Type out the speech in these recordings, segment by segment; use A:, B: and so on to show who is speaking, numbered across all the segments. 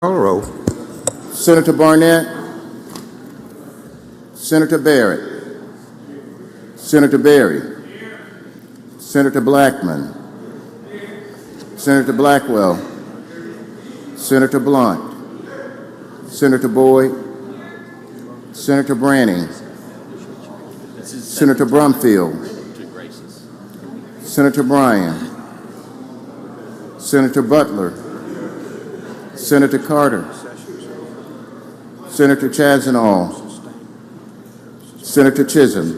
A: Call the roll.
B: Senator Barnett, Senator Barrett, Senator Berry, Senator Blackman, Senator Blackwell, Senator Blunt, Senator Boyd, Senator Branning, Senator Brumfield, Senator Bryan, Senator Butler, Senator Carter, Senator Chazanall, Senator Chisholm,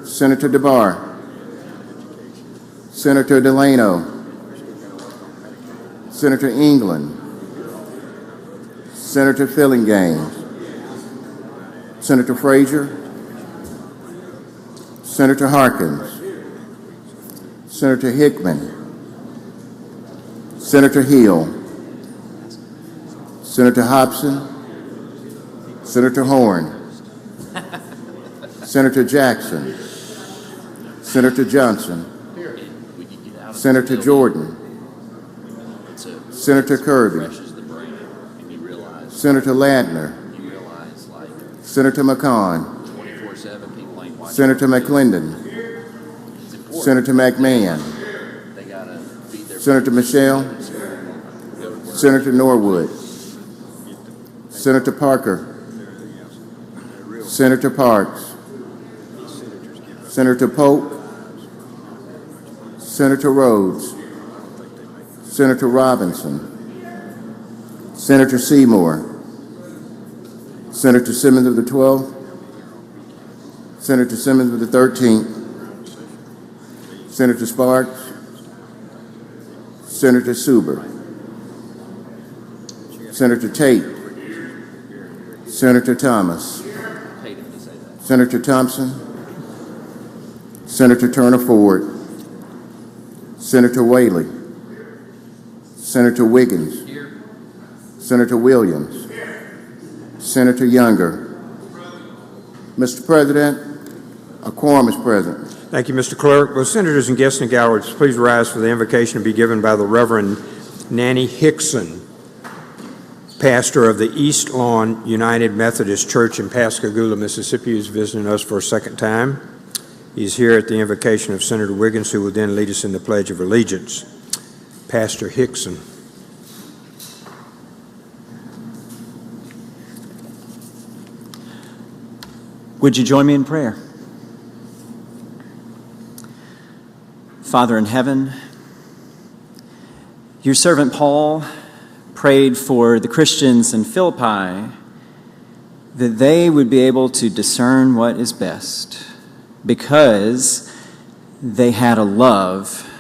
B: Senator DeBar, Senator Delano, Senator England, Senator Fillingham, Senator Frazier, Senator Harkins, Senator Hickman, Senator Hill, Senator Hobson, Senator Horn, Senator Jackson, Senator Johnson, Senator Jordan, Senator Kirby, Senator Ladner, Senator McCon, Senator McClendon, Senator McMahon, Senator Michelle, Senator Norwood, Senator Parker, Senator Parks, Senator Pope, Senator Rhodes, Senator Robinson, Senator Seymour, Senator Simmons of the 12th, Senator Simmons of the 13th, Senator Sparks, Senator Suber, Senator Tate, Senator Thomas, Senator Thompson, Senator Turner Ford, Senator Whaley, Senator Wiggins, Senator Williams, Senator Younger. Mr. President, a quorum is present.
A: Thank you, Mr. Clerk. Will senators and guests in the gallery please rise for the invocation to be given by the Reverend Nanny Hickson, pastor of the East Lawn United Methodist Church in Pascagoula, Mississippi, who is visiting us for a second time. He's here at the invocation of Senator Wiggins, who will then lead us in the Pledge of Allegiance. Pastor Hickson.
C: Would you join me in prayer? Father in heaven, your servant Paul prayed for the Christians in Philippi that they would be able to discern what is best because they had a love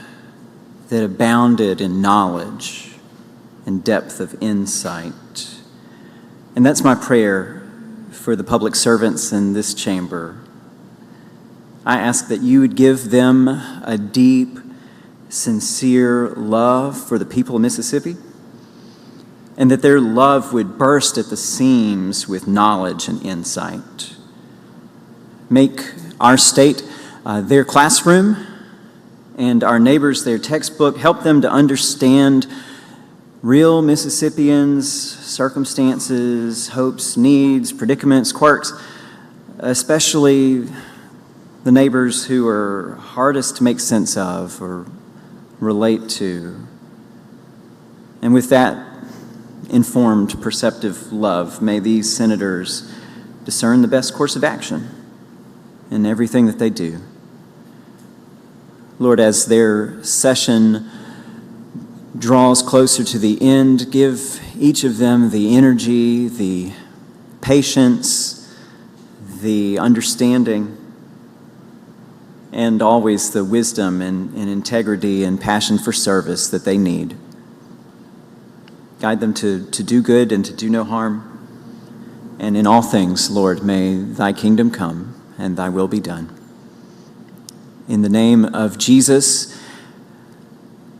C: that abounded in knowledge and depth of insight. And that's my prayer for the public servants in this chamber. I ask that you would give them a deep, sincere love for the people of Mississippi, and that their love would burst at the seams with knowledge and insight. Make our state their classroom and our neighbors their textbook. Help them to understand real Mississippians' circumstances, hopes, needs, predicaments, quirks, especially the neighbors who are hardest to make sense of or relate to. And with that informed, perceptive love, may these senators discern the best course of action in everything that they do. Lord, as their session draws closer to the end, give each of them the energy, the patience, the understanding, and always the wisdom and integrity and passion for service that they need. Guide them to do good and to do no harm. And in all things, Lord, may thy kingdom come and thy will be done. In the name of Jesus,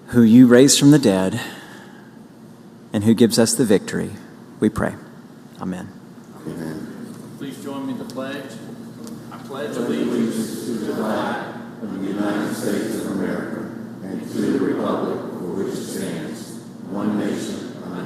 C: who you raised from the dead and who gives us the victory, we pray. Amen.
B: Amen.
D: Please join me in the pledge. I pledge allegiance
B: To the flag of the United States of America and to the republic for which it stands, one nation, under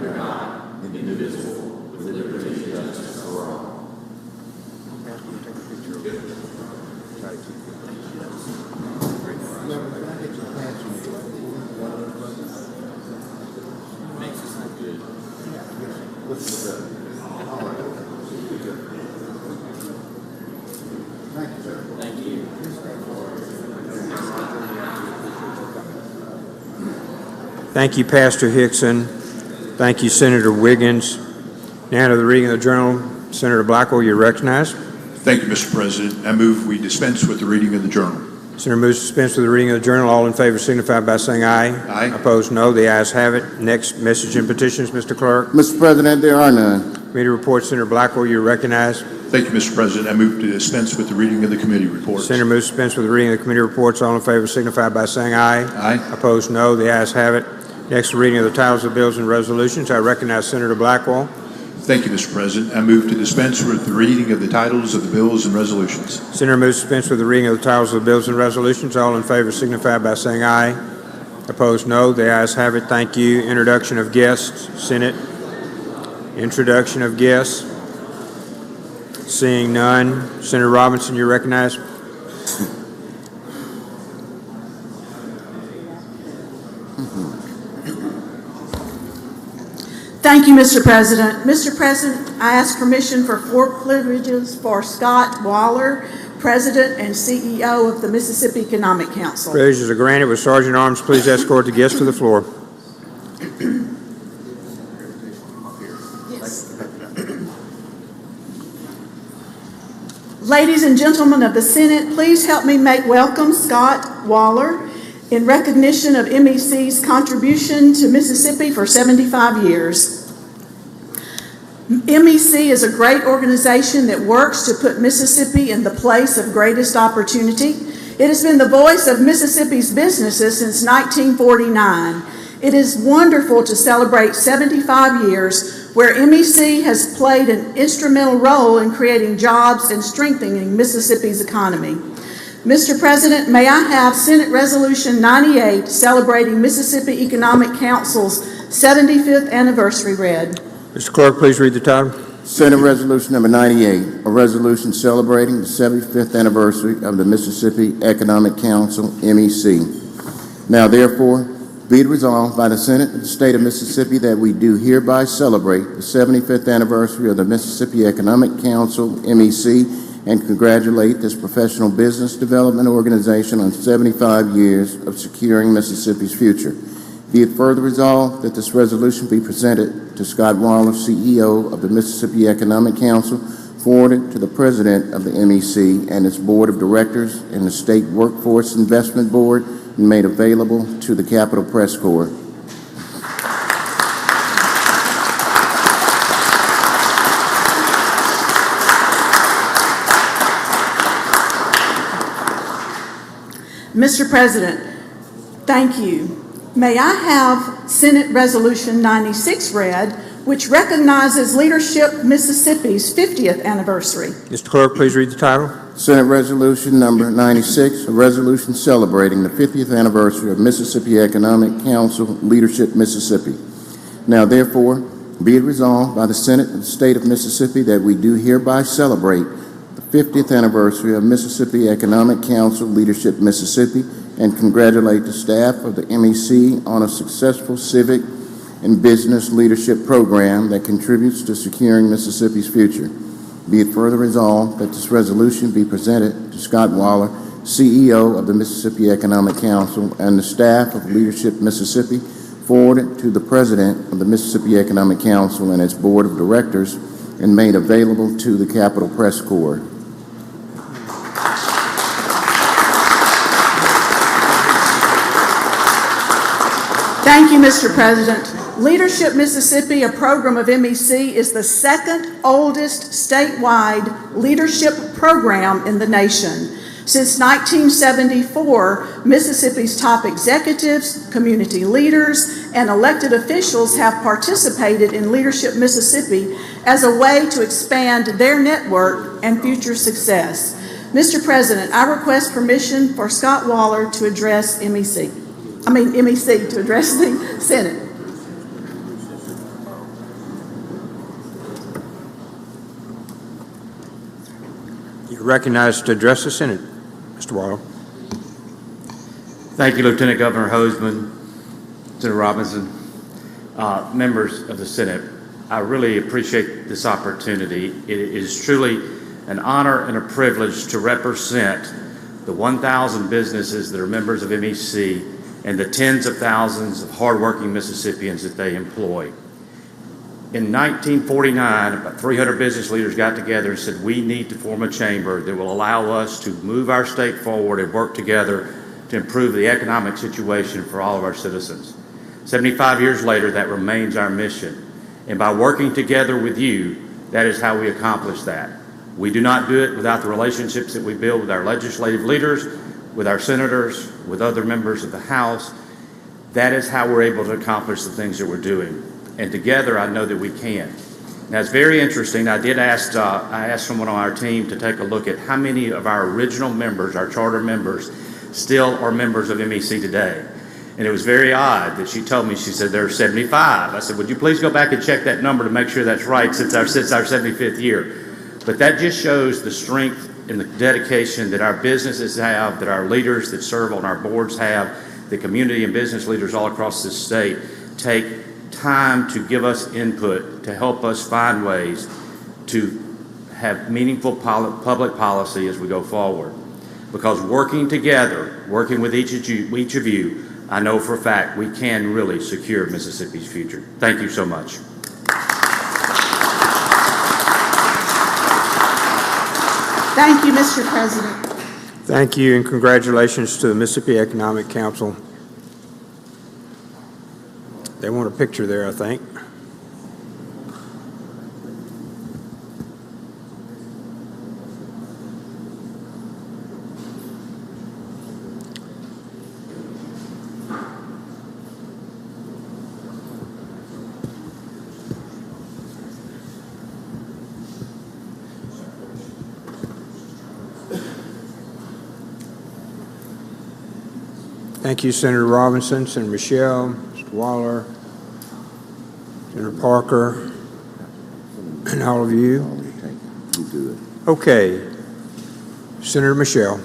A: Thank you, Pastor Hickson. Thank you, Senator Wiggins. Now to the reading of the journal. Senator Blackwell, you're recognized.
E: Thank you, Mr. President. I move we dispense with the reading of the journal.
A: Senator moves to dispense with the reading of the journal. All in favor signify by saying aye.
E: Aye.
A: Opposed, no. The ayes have it. Next, message and petitions, Mr. Clerk.
B: Mr. President, there are none.
A: Committee reports, Senator Blackwell, you're recognized.
E: Thank you, Mr. President. I move to dispense with the reading of the committee reports.
A: Senator moves to dispense with the reading of the committee reports. All in favor signify by saying aye.
E: Aye.
A: Opposed, no. The ayes have it. Next, the reading of the titles of bills and resolutions. I recognize Senator Blackwell.
E: Thank you, Mr. President. I move to dispense with the reading of the titles of the bills and resolutions.
A: Senator moves to dispense with the reading of the titles of the bills and resolutions. All in favor signify by saying aye. Opposed, no. The ayes have it. Thank you. Introduction of guests. Senate. Introduction of guests. Seeing none. Senator Robinson, you're recognized.
F: Thank you, Mr. President. Mr. President, I ask permission for 4 privileges for Scott Waller, President and CEO of the Mississippi Economic Council.
A: Privileges are granted. With Sergeant at Arms, please escort the guests to the floor.
F: Ladies and gentlemen of the Senate, please help me make welcome Scott Waller in recognition of MEC's contribution to Mississippi for 75 years. MEC is a great organization that works to put Mississippi in the place of greatest opportunity. It has been the voice of Mississippi's businesses since 1949. It is wonderful to celebrate 75 years where MEC has played an instrumental role in creating jobs and strengthening Mississippi's economy. Mr. President, may I have Senate Resolution 98 celebrating Mississippi Economic Council's 75th anniversary read?
A: Mr. Clerk, please read the title.
B: Senate Resolution number 98, a resolution celebrating the 75th anniversary of the Mississippi Economic Council, MEC. Now therefore, be it resolved by the Senate of the State of Mississippi that we do hereby celebrate the 75th anniversary of the Mississippi Economic Council, MEC, and congratulate this professional business development organization on 75 years of securing Mississippi's future. Be it further resolved that this resolution be presented to Scott Waller, CEO of the Mississippi Economic Council, forwarded to the President of the MEC and its Board of Directors and the State Workforce Investment Board, and made available to the Capitol Press Corps.
F: Mr. President, thank you. May I have Senate Resolution 96 read, which recognizes Leadership Mississippi's 50th anniversary?
A: Mr. Clerk, please read the title.
B: Senate Resolution number 96, a resolution celebrating the 50th anniversary of Mississippi Economic Council, Leadership Mississippi. Now therefore, be it resolved by the Senate of the State of Mississippi that we do hereby celebrate the 50th anniversary of Mississippi Economic Council, Leadership Mississippi, and congratulate the staff of the MEC on a successful civic and business leadership program that contributes to securing Mississippi's future. Be it further resolved that this resolution be presented to Scott Waller, CEO of the Mississippi Economic Council, and the staff of Leadership Mississippi, forwarded to the President of the Mississippi Economic Council and its Board of Directors, and made available to the Capitol Press Corps.
F: Thank you, Mr. President. Leadership Mississippi, a program of MEC, is the second oldest statewide leadership program in the nation. Since 1974, Mississippi's top executives, community leaders, and elected officials have participated in Leadership Mississippi as a way to expand their network and future success. Mr. President, I request permission for Scott Waller to address MEC to address the Senate.
A: You're recognized to address the Senate, Mr. Waller.
G: Thank you, Lieutenant Governor Hoseman, Senator Robinson, members of the Senate. I really appreciate this opportunity. It is truly an honor and a privilege to represent the 1,000 businesses that are members of MEC and the tens of thousands of hardworking Mississippians that they employ. In 1949, about 300 business leaders got together and said, we need to form a chamber that will allow us to move our state forward and work together to improve the economic situation for all of our citizens. 75 years later, that remains our mission. And by working together with you, that is how we accomplish that. We do not do it without the relationships that we build with our legislative leaders, with our senators, with other members of the House. That is how we're able to accomplish the things that we're doing. And together, I know that we can. Now, it's very interesting. I asked someone on our team to take a look at how many of our original members, our charter members, still are members of MEC today. And it was very odd that she told me, she said, there are 75. I said, would you please go back and check that number to make sure that's right since our 75th year. But that just shows the strength and the dedication that our businesses have, that our leaders that serve on our boards have, the community and business leaders all across this state take time to give us input to help us find ways to have meaningful public policy as we go forward. Because working together, working with each of you, I know for a fact we can really secure Mississippi's future. Thank you so much.
F: Thank you, Mr. President.
A: Thank you, and congratulations to the Mississippi Economic Council. They want a picture there, I think. Thank you, Senator Robinson, Senator Michelle, Mr. Waller, Senator Parker, and all of you. Okay, Senator Michelle.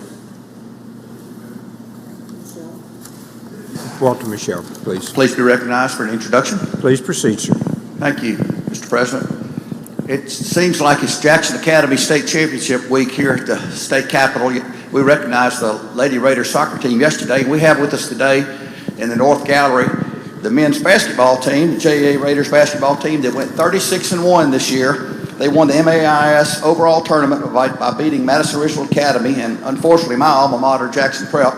A: Walter Michelle, please.
H: Please be recognized for an introduction.
A: Please proceed, sir.
H: Thank you, Mr. President. It seems like it's Jackson Academy State Championship week here at the state capitol. We recognized the Lady Raiders soccer team yesterday. We have with us today in the North Gallery the men's basketball team, the JA Raiders basketball team that went 36-1 this year. They won the MAIS overall tournament by beating Madison Richland Academy and, unfortunately, my alma mater, Jackson Prep.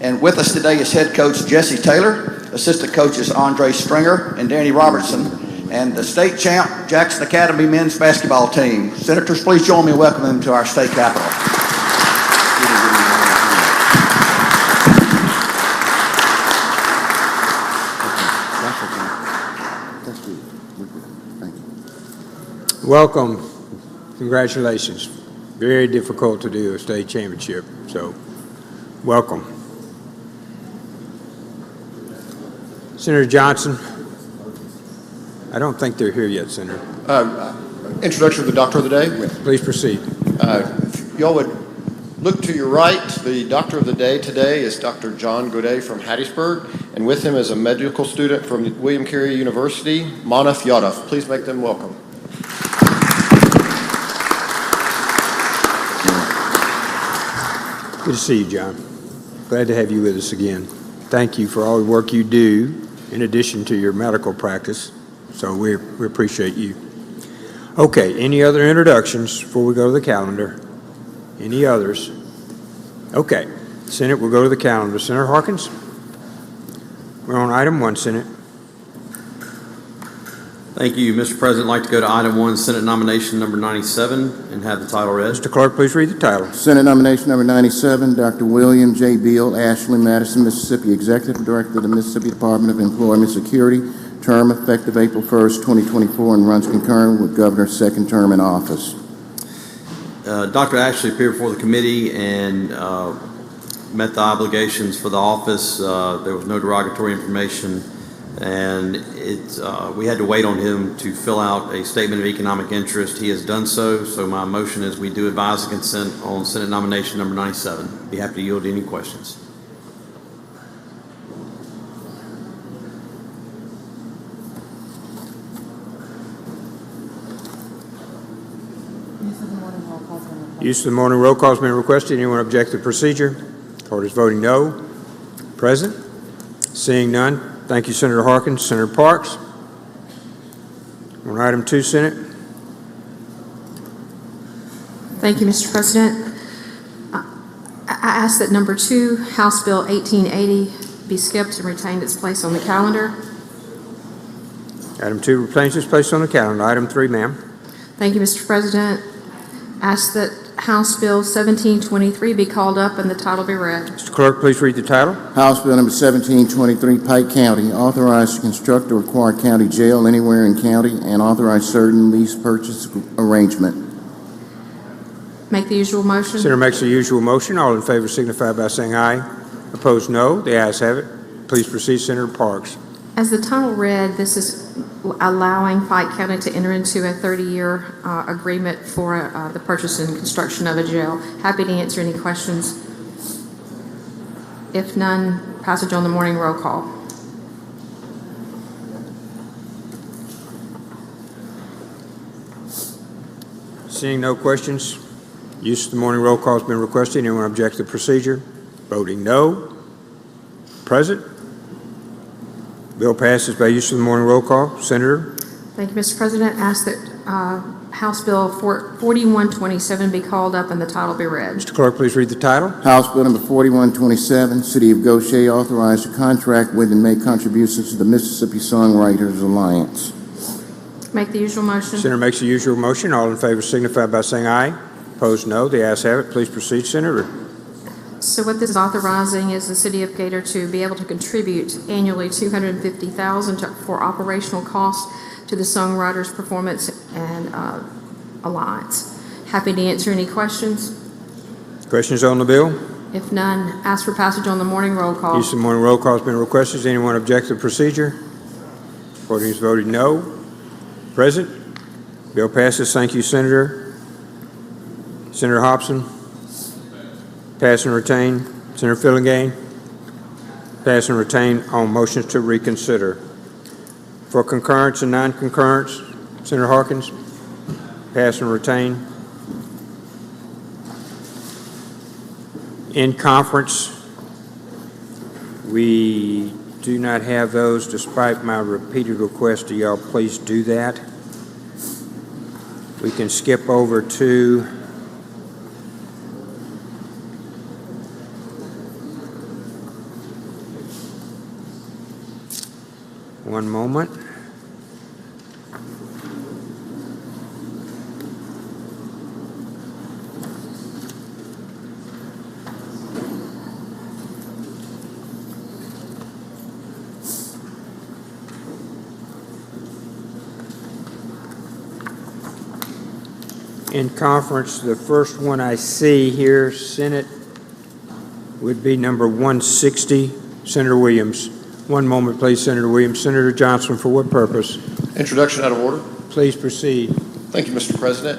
H: And with us today is head coach Jesse Taylor, assistant coaches Andre Stringer and Danny Robertson, and the state champ Jackson Academy men's basketball team. Senators, please join me in welcoming them to our state capitol.
A: Welcome. Congratulations. Very difficult to do a state championship, so welcome. Senator Johnson. I don't think they're here yet, Senator.
I: Introduction of the Doctor of the Day.
A: Please proceed.
I: If y'all would look to your right, the Doctor of the Day today is Dr. John Godet from Hattiesburg, and with him is a medical student from William Carey University, Manaf Yadav. Please make them welcome.
A: Good to see you, John. Glad to have you with us again. Thank you for all the work you do in addition to your medical practice. So we appreciate you. Okay, any other introductions before we go to the calendar? Any others? Okay, Senate, we'll go to the calendar. Senator Harkins? We're on item 1, Senate.
J: Thank you, Mr. President. I'd like to go to item 1, Senate nomination number 97, and have the title read.
A: Mr. Clerk, please read the title.
B: Senate nomination number 97, Dr. William J. Beal, Ashland, Madison, Mississippi, Executive Director of the Mississippi Department of Employment Security, term effective April 1st, 2024, and runs concurrent with Governor's second term in office.
J: Dr. Ashley appeared before the committee and met the obligations for the office. There was no derogatory information And we had to wait on him to fill out a statement of economic interest. He has done so, so my motion is we do advise the consent on Senate nomination number 97. Be happy to yield to any questions.
A: Use of the morning roll call has been requested. Anyone object to the procedure? Court is voting no. Present? Seeing none. Thank you, Senator Harkins. Senator Parks? On item 2, Senate.
K: Thank you, Mr. President. I ask that number 2, House Bill 1880, be skipped and retained its place on the calendar.
A: Item 2 retains its place on the calendar. Item 3, ma'am.
K: Thank you, Mr. President. Ask that House Bill 1723 be called up and the title be read.
A: Mr. Clerk, please read the title.
B: House Bill number 1723, Pike County, authorized to construct or acquire county jail anywhere in county and authorize certain lease purchase arrangement.
K: Make the usual motion.
A: Senator makes the usual motion. All in favor signify by saying aye. Opposed, no. The ayes have it. Please proceed, Senator Parks.
K: As the title read, this is allowing Pike County to enter into a 30-year agreement for the purchase and construction of a jail. Happy to answer any questions. If none, passage on the morning roll call.
A: Seeing no questions, use of the morning roll call has been requested. Anyone object to the procedure? Voting no. Present? Bill passes by use of the morning roll call. Senator?
K: Thank you, Mr. President. Ask that House Bill 4127 be called up and the title be read.
A: Mr. Clerk, please read the title.
B: House Bill number 4127, City of Goshen authorized to contract with and make contributions to the Mississippi Songwriters Alliance.
K: Make the usual motion.
A: Senator makes the usual motion. All in favor signify by saying aye. Opposed, no. The ayes have it. Please proceed, Senator.
K: So what this is authorizing is the City of Gator to be able to contribute annually $250,000 for operational costs to the Songwriters Performance and Alliance. Happy to answer any questions.
A: Questions on the bill?
K: If none, ask for passage on the morning roll call.
A: Use of the morning roll call has been requested. Does anyone object to the procedure? Voting is voted no. Present? Bill passes. Thank you, Senator. Senator Hobson? Pass and retain. Senator Fillingham? Pass and retain on motions to reconsider. For concurrence and non-concurrence, Senator Harkins? Pass and retain. In conference, we do not have those, despite my repeated request to y'all please do that. We can skip over to one moment. In conference, the first one I see here, Senate, would be number 160, Senator Williams. One moment, please, Senator Williams. Senator Johnson, for what purpose?
I: Introduction out of order.
A: Please proceed.
I: Thank you, Mr. President.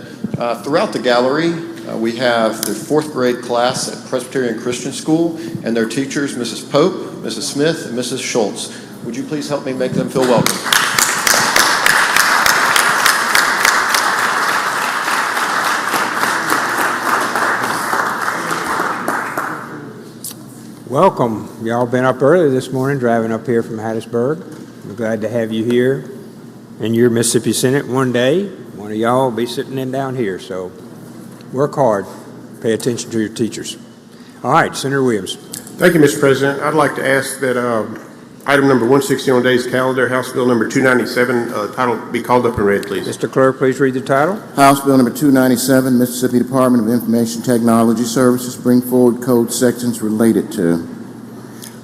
I: Throughout the gallery, we have the 4th grade class at Presbyterian Christian School and their teachers, Mrs. Pope, Mrs. Smith, and Mrs. Schultz. Would you please help me make them feel welcome?
A: Welcome. Y'all been up early this morning, driving up here from Hattiesburg. We're glad to have you here in your Mississippi Senate. One day, one of y'all will be sitting in down here, so work hard. Pay attention to your teachers. All right, Senator Williams.
L: Thank you, Mr. President. I'd like to ask that item number 160 on today's calendar, House Bill number 297, title be called up and read, please.
A: Mr. Clerk, please read the title.
B: House Bill number 297, Mississippi Department of Information Technology Services, bring forward code sections related to.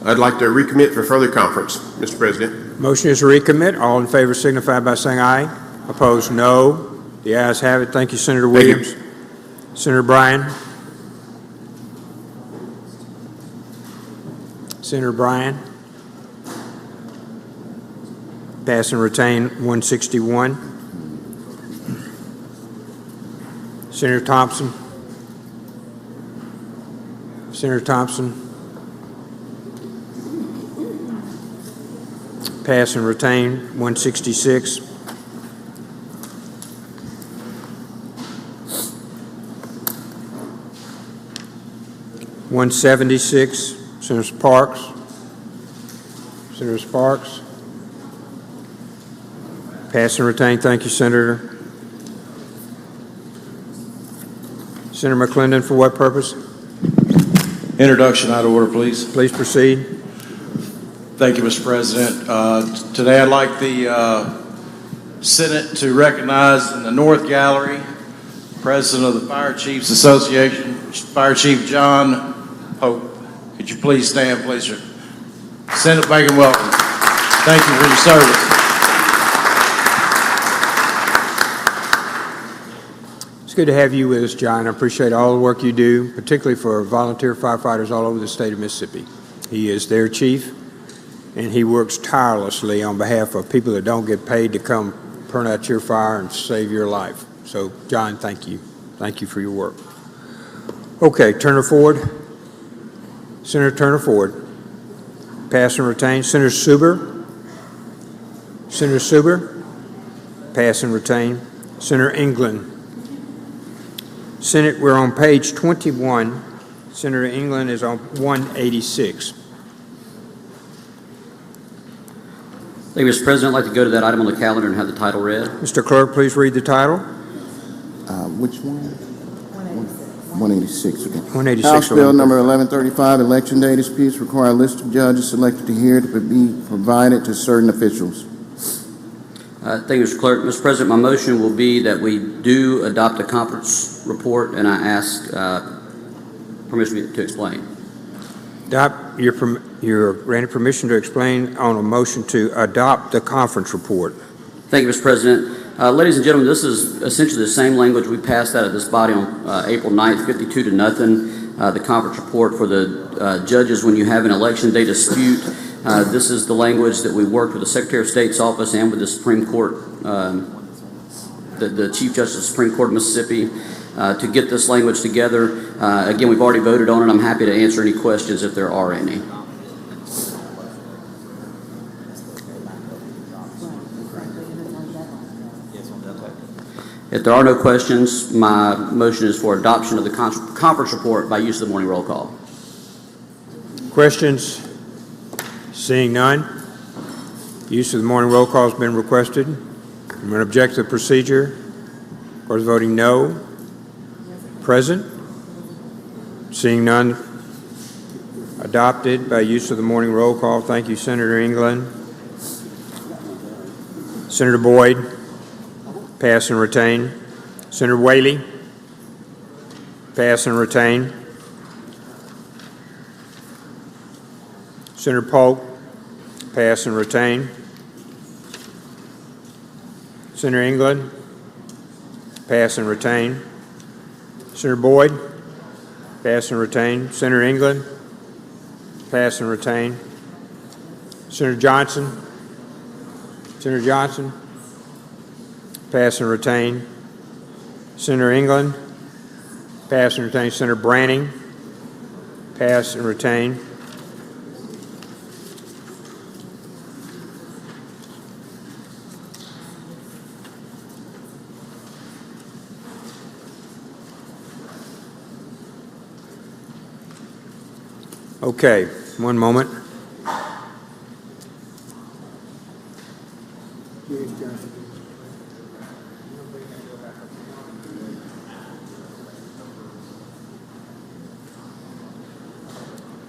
L: I'd like to recommit for further conference, Mr. President.
A: Motion is to recommit. All in favor signify by saying aye. Opposed, no. The ayes have it. Thank you, Senator Williams. Senator Bryan. Senator Bryan. Pass and retain 161. Senator Thompson. Senator Thompson. Pass and retain 166. (176) Senator Sparks. Senator Sparks. Pass and retain. Thank you, Senator. Senator McClendon, for what purpose?
D: Introduction out of order, please.
A: Please proceed.
D: Thank you, Mr. President. Today I'd like the Senate to recognize in the North Gallery, President of the Fire Chiefs Association, Fire Chief John Hope. Could you please stand, please, sir? Senate, thank and welcome. Thank you for your service.
A: It's good to have you with us, John. I appreciate all the work you do, particularly for volunteer firefighters all over the state of Mississippi. He is their chief, and he works tirelessly on behalf of people that don't get paid to come burn out your fire and save your life. So, John, thank you. Thank you for your work. Okay, Turner Ford. Senator Turner Ford. Pass and retain. Senator Suber. Senator Suber. Pass and retain. Senator England. Senate, we're on page 21. Senator England is on 186.
J: Thank you, Mr. President. I'd like to go to that item on the calendar and have the title read.
A: Mr. Clerk, please read the title.
B: Which one? 186. Okay.
A: 186.
B: House Bill number 1135, election day disputes require a list of judges selected to hear to be provided to certain officials.
J: Thank you, Mr. Clerk. Mr. President, my motion will be that we do adopt a conference report, and I ask permission to explain.
A: You're granted permission to explain on a motion to adopt the conference report.
J: Thank you, Mr. President. Ladies and gentlemen, this is essentially the same language we passed out of this body on April 9th, 52-0, the conference report for the judges when you have an election day dispute. This is the language that we worked with the Secretary of State's office and with the Supreme Court, the Chief Justice of the Supreme Court of Mississippi, to get this language together. Again, we've already voted on it. I'm happy to answer any questions if there are any. If there are no questions, my motion is for adoption of the conference report by use of the morning roll call.
A: Questions? Seeing none, use of the morning roll call has been requested. I'm going to object to the procedure. Of course, voting no. Present? Seeing none, adopted by use of the morning roll call. Thank you, Senator England. Senator Boyd. Pass and retain. Senator Whaley. Pass and retain. Senator Polk. Pass and retain. Senator England. Pass and retain. Senator Boyd. Pass and retain. Senator England. Pass and retain. Senator Johnson. Senator Johnson. Pass and retain. Senator England. Pass and retain. Senator Branning. Pass and retain. Okay, one moment.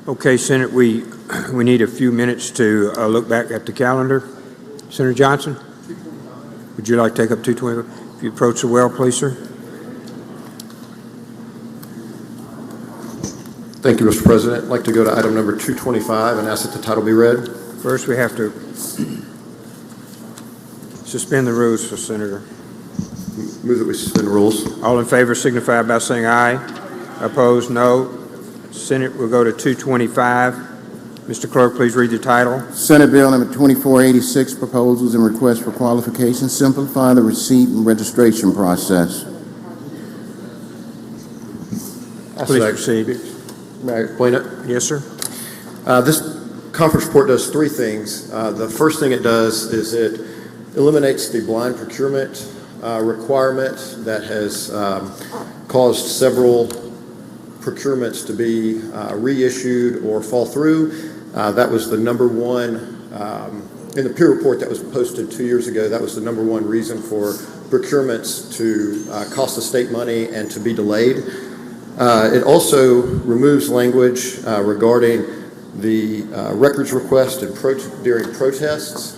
A: Okay, Senate, we need a few minutes to look back at the calendar. Senator Johnson, would you like to take up 220? If you approach the well, please, sir.
I: Thank you, Mr. President. I'd like to go to item number 225 and ask that the title be read.
A: First, we have to suspend the rules for Senator.
I: Move that we suspend rules.
A: All in favor signify by saying aye. Opposed, no. Senate will go to 225. Mr. Clerk, please read the title.
B: Senate Bill number 2486, proposals and requests for qualifications, simplify the receipt and registration process.
A: Please proceed.
I: May I explain it?
A: Yes, sir.
I: This conference report does three things. The first thing it does is it eliminates the blind procurement requirement that has caused several procurements to be reissued or fall through. That was the number one, in the peer report that was posted 2 years ago, that was the number one reason for procurements to cost the state money and to be delayed. It also removes language regarding the records request and during protests.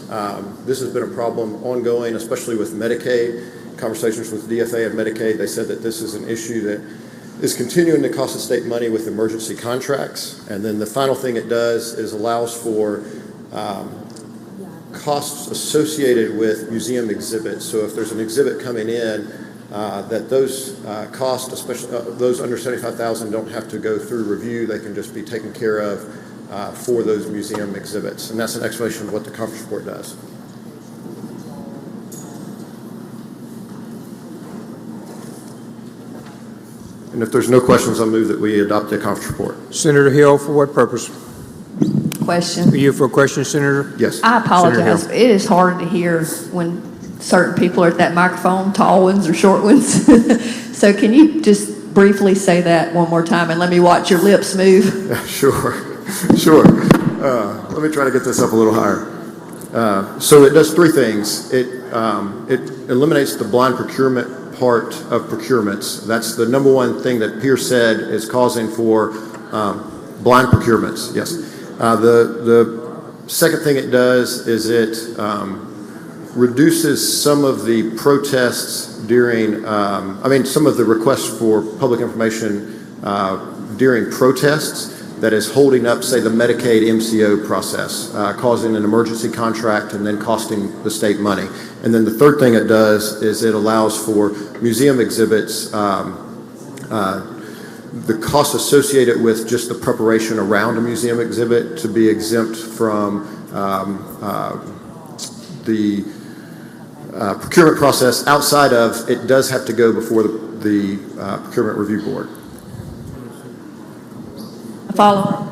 I: This has been a problem ongoing, especially with Medicaid. Conversations with DFA and Medicaid, they said that this is an issue that is continuing to cost the state money with emergency contracts. And then the final thing it does is allows for costs associated with museum exhibits. So if there's an exhibit coming in, that those costs, especially those under $75,000, don't have to go through review. They can just be taken care of for those museum exhibits. And that's an explanation of what the conference report does. And if there's no questions, I'll move that we adopt the conference report.
A: Senator Hill, for what purpose?
M: Question.
A: Are you for a question, Senator?
I: Yes.
M: I apologize. It is hard to hear when certain people are at that microphone, tall ones or short ones. So can you just briefly say that one more time and let me watch your lips move?
I: Sure. Let me try to get this up a little higher. So it does three things. It eliminates the blind procurement part of procurements. That's the number one thing that Pierce said is causing for blind procurements. Yes. The second thing it does is it reduces some of the protests during, some of the requests for public information during protests that is holding up, say, the Medicaid MCO process, causing an emergency contract and then costing the state money. And then the third thing it does is it allows for museum exhibits, the cost associated with just the preparation around a museum exhibit to be exempt from the procurement process. Outside of, it does have to go before the Procurement Review Board.
M: Follow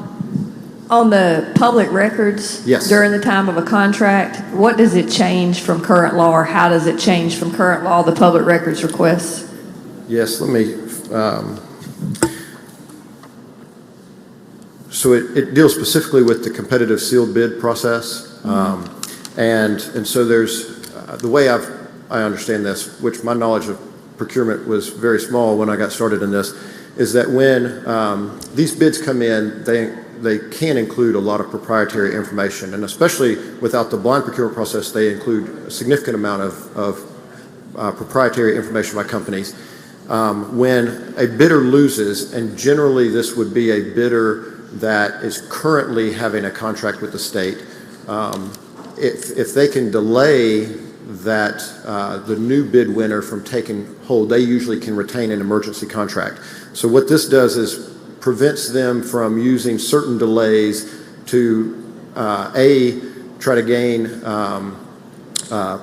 M: on the public records.
I: Yes.
M: During the time of a contract, what does it change from current law, or how does it change from current law, the public records requests?
I: Yes, let me, so it deals specifically with the competitive sealed bid process. And so there's, the way I understand this, which my knowledge of procurement was very small when I got started in this, is that when these bids come in, they can include a lot of proprietary information, and especially without the blind procurement process, they include a significant amount of proprietary information by companies. When a bidder loses, and generally this would be a bidder that is currently having a contract with the state, if they can delay that the new bid winner from taking hold, they usually can retain an emergency contract. So what this does is prevents them from using certain delays to A, try to gain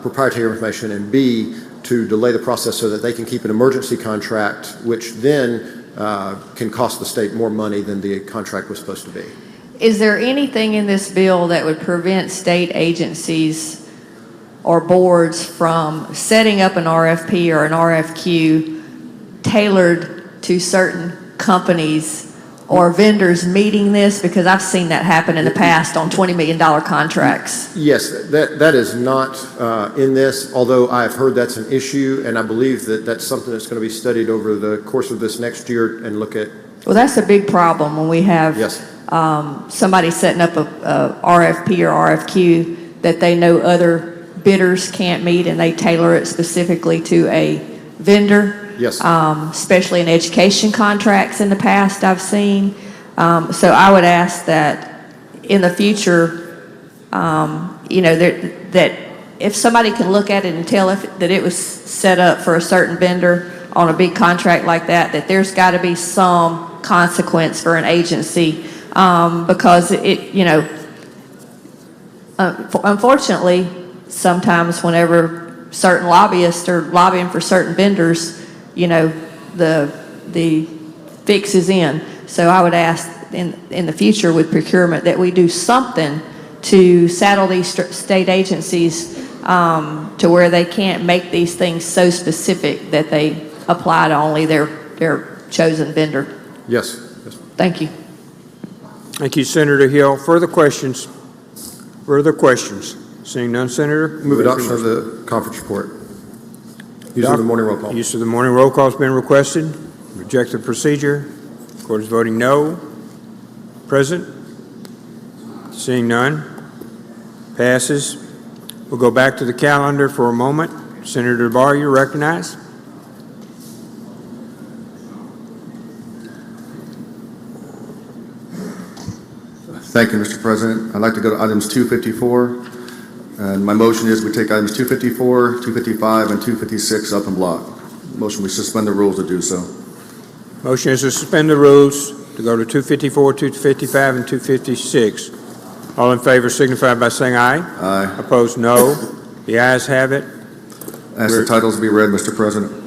I: proprietary information, and B, to delay the process so that they can keep an emergency contract, which then can cost the state more money than the contract was supposed to be.
M: Is there anything in this bill that would prevent state agencies or boards from setting up an RFP or an RFQ tailored to certain companies or vendors meeting this? Because I've seen that happen in the past on $20 million contracts.
I: Yes, that is not in this, although I've heard that's an issue, and I believe that that's something that's going to be studied over the course of this next year and look at.
M: Well, that's a big problem when we have somebody setting up a RFP or RFQ that they know other bidders can't meet, and they tailor it specifically to a vendor.
I: Yes.
M: Especially in education contracts in the past I've seen. So I would ask that in the future, that if somebody can look at it and tell that it was set up for a certain vendor on a big contract like that, that there's got to be some consequence for an agency because unfortunately, sometimes whenever certain lobbyists are lobbying for certain vendors, the fix is in. So I would ask in the future with procurement that we do something to saddle these state agencies to where they can't make these things so specific that they apply to only their chosen vendor.
L: Yes.
M: Thank you.
A: Thank you, Senator Hill. Further questions? Further questions? Seeing none, Senator.
L: Move adoption of the conference report. Use of the morning roll call.
A: Use of the morning roll call has been requested. Reject the procedure. Court is voting no. Present? Seeing none. Passes. We'll go back to the calendar for a moment. Senator Barr, you're recognized.
N: Thank you, Mr. President. I'd like to go to items 254. And my motion is we take items 254, 255, and 256 up in block. Motion we suspend the rules to do so.
A: Motion is to suspend the rules to go to 254, 255, and 256. All in favor signify by saying aye.
N: Aye.
A: Opposed, no. The ayes have it.
N: Ask the titles to be read, Mr. President.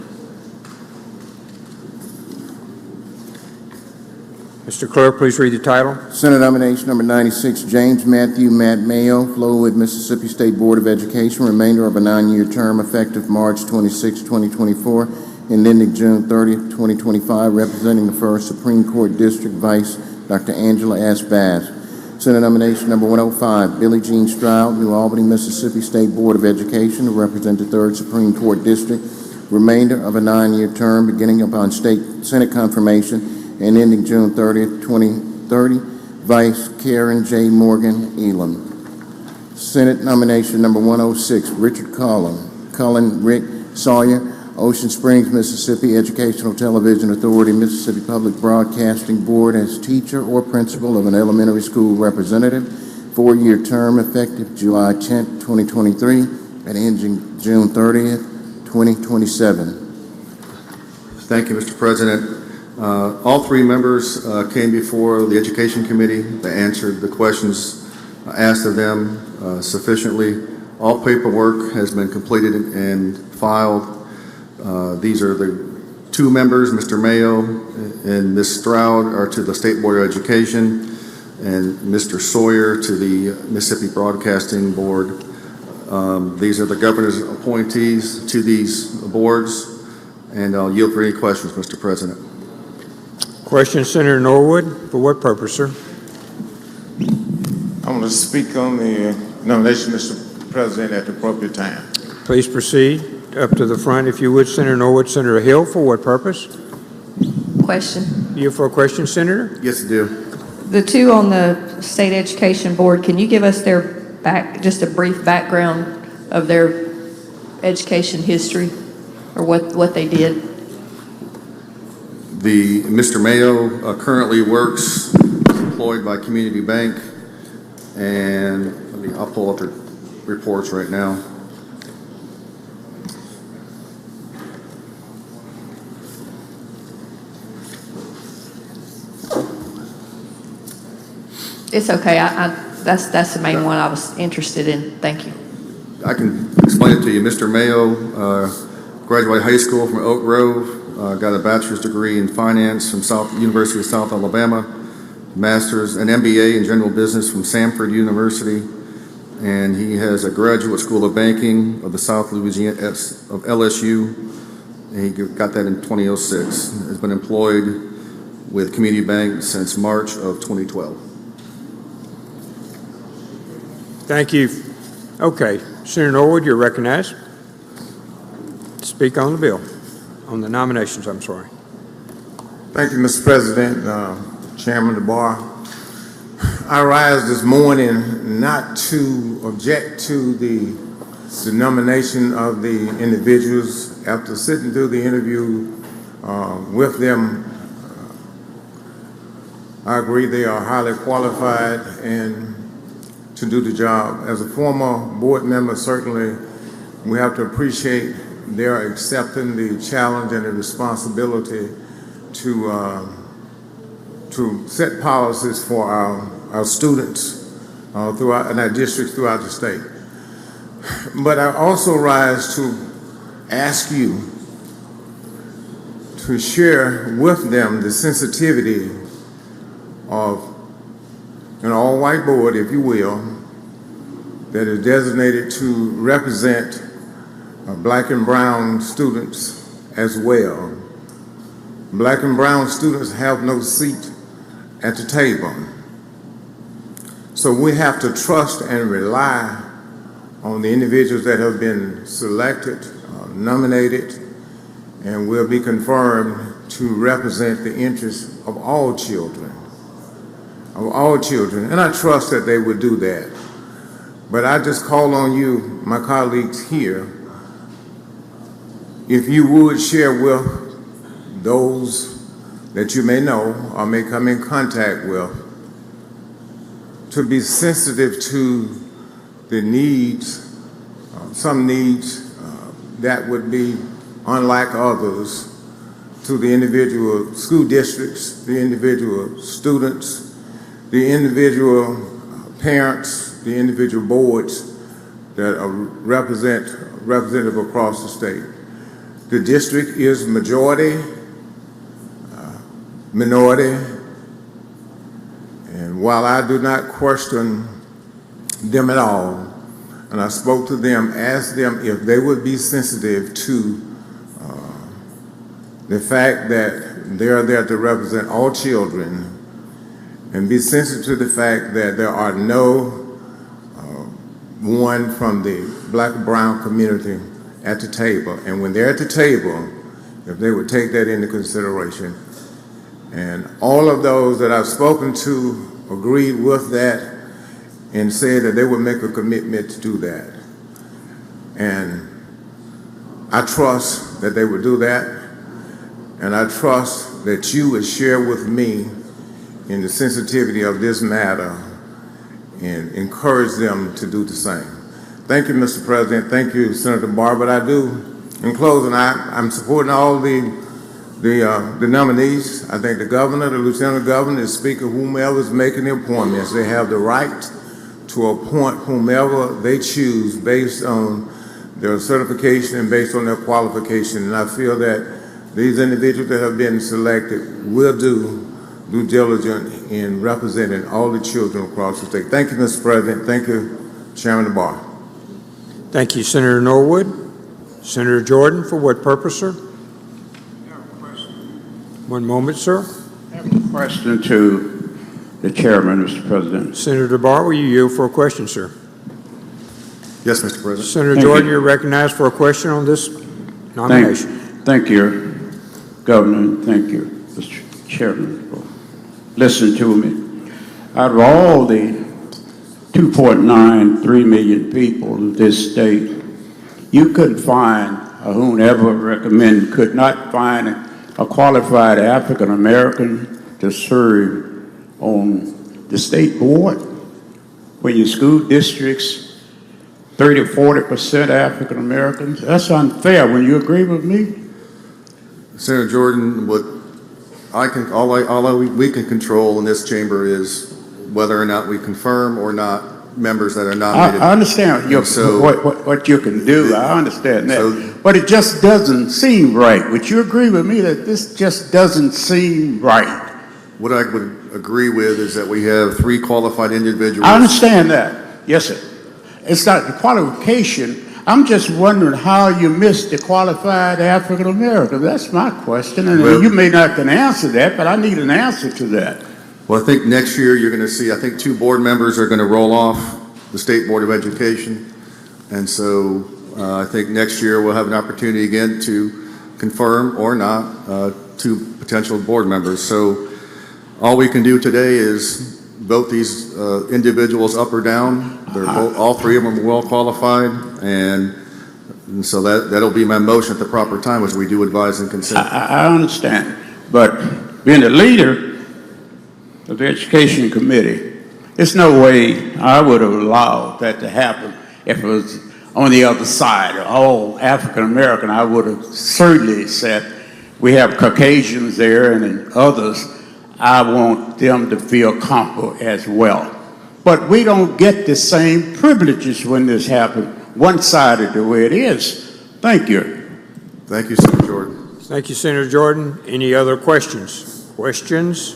A: Mr. Clerk, please read the title.
B: Senate nomination number 96, James Matthew Matt Mayo, Flowood, Mississippi State Board of Education, remainder of a 9-year term effective March 26, 2024, and ending June 30, 2025, representing the 1st Supreme Court District Vice Dr. Angela S. Bass. Senate nomination number 105, Billie Jean Stroud, New Albany, Mississippi State Board of Education, to represent the 3rd Supreme Court District, remainder of a 9-year term beginning upon Senate confirmation and ending June 30th, 2030, Vice Karen J. Morgan Elam. Senate nomination number 106, Richard Cullen Rick Sawyer, Ocean Springs, Mississippi Educational Television Authority, Mississippi Public Broadcasting Board as teacher or principal of an elementary school representative, 4-year term effective July 10th, 2023, and ending June 30th, 2027.
N: Thank you, Mr. President. All 3 members came before the Education Committee. They answered the questions asked of them sufficiently. All paperwork has been completed and filed. These are the 2 members, Mr. Mayo and Ms. Stroud, are to the State Board of Education, and Mr. Sawyer to the Mississippi Broadcasting Board. These are the governor's appointees to these boards, and I'll yield for any questions, Mr. President.
A: Question, Senator Norwood. For what purpose, sir?
O: I want to speak on the nomination, Mr. President, at the appropriate time.
A: Please proceed up to the front, if you would, Senator Norwood. Senator Hill, for what purpose?
M: Question.
A: You for a question, Senator?
N: Yes, I do.
M: The 2 on the State Education Board, can you give us just a brief background of their education history or what they did?
N: Mr. Mayo currently works employed by Community Bank, and I'll pull up the reports right now.
M: It's okay. That's the main one I was interested in. Thank you.
N: I can explain it to you. Mr. Mayo graduated high school from Oak Grove. Got a bachelor's degree in finance from University of South Alabama, master's and MBA in general business from Samford University, and he has a graduate school of banking of the South Louisiana of LSU, and he got that in 2006. Has been employed with Community Bank since March of 2012.
A: Thank you. Okay, Senator Norwood, you're recognized. Speak on the bill. On the nominations, I'm sorry.
O: Thank you, Mr. President, Chairman of the Bar. I rise this morning not to object to the nomination of the individuals. After sitting through the interview with them, I agree they are highly qualified and to do the job. As a former board member, certainly we have to appreciate their accepting the challenge and the responsibility to to set policies for our students throughout in our districts throughout the state. But I also rise to ask you to share with them the sensitivity of an all-white board, if you will, that is designated to represent black and brown students as well. Black and brown students have no seat at the table. So we have to trust and rely on the individuals that have been selected, nominated, and will be confirmed to represent the interests of all children. And I trust that they would do that. But I just call on you, my colleagues here, if you would share with those that you may know or may come in contact with, to be sensitive to the needs, some needs that would be unlike others, to the individual school districts, the individual students, the individual parents, the individual boards that are representative across the state. The district is majority, minority, and while I do not question them at all, and I spoke to them, asked them if they would be sensitive to the fact that they are there to represent all children, and be sensitive to the fact that there are no one from the black and brown community at the table. And when they're at the table, if they would take that into consideration. And all of those that I've spoken to agreed with that and said that they would make a commitment to do that. And I trust that they would do that. And I trust that you would share with me in the sensitivity of this matter and encourage them to do the same. Thank you, Mr. President. Thank you, Senator Barr. But I do, in closing, I'm supporting all the nominees. I think the governor, the lieutenant governor, the speaker, whomever is making the appointments, they have the right to appoint whomever they choose based on their certification and based on their qualification. And I feel that these individuals that have been selected will do due diligence in representing all the children across the state. Thank you, Mr. President. Thank you, Chairman Barr.
A: Thank you, Senator Norwood. Senator Jordan, for what purpose, sir? One moment, sir.
P: I have a question to the chairman, Mr. President.
A: Senator Barr, will you yield for a question, sir?
N: Yes, Mr. President.
A: Senator Jordan, you're recognized for a question on this nomination.
P: Thank you, Governor, and thank you, Mr. Chairman, for listening to me. Out of all the 2.93 million people of this state, you couldn't find, or whoever recommended, could not find a qualified African American to serve on the state board when your school districts 30 or 40% African Americans. That's unfair. Will you agree with me?
N: Senator Jordan, what all we can control in this chamber is whether or not we confirm or not members that are nominated.
P: I understand what you can do. I understand that. But it just doesn't seem right. Would you agree with me that this just doesn't seem right?
N: What I would agree with is that we have 3 qualified individuals.
P: I understand that. Yes, sir. It's not the qualification. I'm just wondering how you missed the qualified African American. That's my question. And you may not can answer that, but I need an answer to that.
N: Well, I think next year you're going to see, I think 2 board members are going to roll off the State Board of Education. And so I think next year we'll have an opportunity again to confirm or not 2 potential board members. So all we can do today is vote these individuals up or down. They're all 3 of them are well qualified, and so that'll be my motion at the proper time as we do advise and consent.
P: I understand, but being the leader of the Education Committee, there's no way I would have allowed that to happen if it was on the other side, all African American. I would have certainly said we have Caucasians there and then others. I want them to feel comfortable as well. But we don't get the same privileges when this happens, one-sided the way it is. Thank you.
N: Thank you, Senator Jordan.
A: Thank you, Senator Jordan. Any other questions? Questions?